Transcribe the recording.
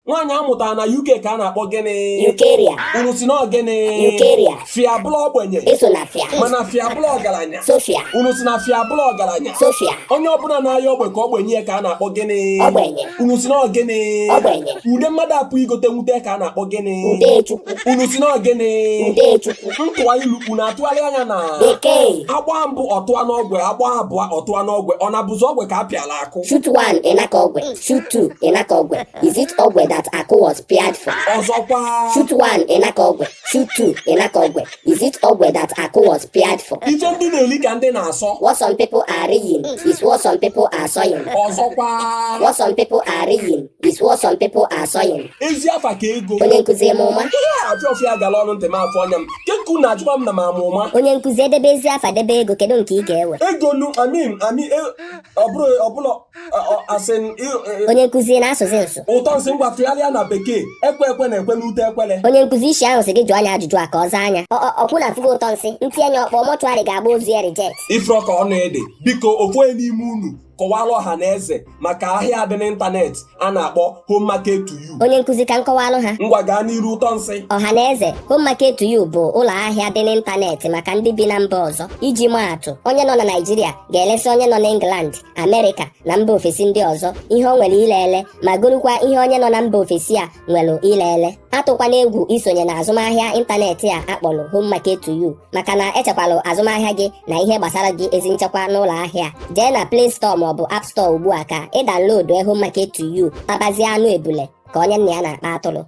nwaanyị amụtara na UK ka a na-akpọ gịnị? Ukeria. Unu si na gịnị? Ukeria. Fia bụla ogbenye. Eso na fia. Mana fia bụla ọgaranya. Sofia. Unu si na fia bụla ọgaranya. Sofia. Onye ọbụla na-aya ogbe ka ogbenye ka a na-akpọ gịnị? Ogbenye. Unu si na gịnị? Ogbenye. Ude mmadụ apụ igote nwute ka a na-akpọ gịnị? Udechukwu. Unu si na gịnị? Udechukwu. Ntụwa ilu unu atụgharị anya na Bekee. agba mbụ ọtụa n'ogwe, agba abụọ ọtụa n'ogwe, ọ na-abụzi ogwe ka a pịala akụ. Shoot one, Inaka Ogwe. Shoot two, Inaka Ogwe. Is it Ogwe that Aku was paired for? Ọzọkwa. Shoot one, Inaka Ogwe. Shoot two, Inaka Ogwe. Is it Ogwe that Aku was paired for? Ife ndị na-eli ka ndị na-asọ. What some people are reading is what some people are sawing. Ọzọkwa. What some people are reading is what some people are sawing. Ezi afa ka ego. Onye nkuzi mụma. Ihe afịọfịa gala ọnụ ntị m afọ ọnya m. Keku na-ajụkwa m na m amụma. Onye nkuzi edebe ezi afa debe ego, kedu nke ị ga-ewe? Egolu ọbụla asịn Onye nkuzi na-asụzi nsụ. ụtọ nsị ngwa tụgharịa na bekee ekwe na ekwe n'ute ekwele. Onye nkuzi isi ahụ sị gị jụọ anya ajụjụ a ka ọ zaa anya. Ọkwụ na afụgo ụtọ nsị ntị anya ọkpọ mọchụarị ga-agba ozu ya reject. Ifrọ ka ọ na-ede biko ofu onye n'ime unu kọwara ọha na eze maka ahịa dị n'ịntanetị a na-akpọ home market to you. Onye nkuzi ka nkọwalụ ha. Ngwa gaa n'iru ụtọ nsị. Ọha na eze home market to you bụ ụlọ ahịa dị n'ịntanetị maka ndị bi na mba ọzọ. Iji maa atụ, onye nọ na Naịjirịa ga-elesi onye nọ na England, Amerịka na mba ofesi ndị ọzọ ihe o nwere ilele ma gorukwa ihe onye nọ na mba ofesi a nwere ilele. Atụkwana egwu isonye na azụmahịa ịntanetị a akpọrọ home market to you maka na echekwalụ azụmahịa gị na ihe gbasara gị ezi nchekwa n'ụlọ ahịa. Jee na Play Store maọbụ App Store ugbu a ka ị download home market to you tabazie anụ ebule ka onye nna ya na-akpa atụrụ.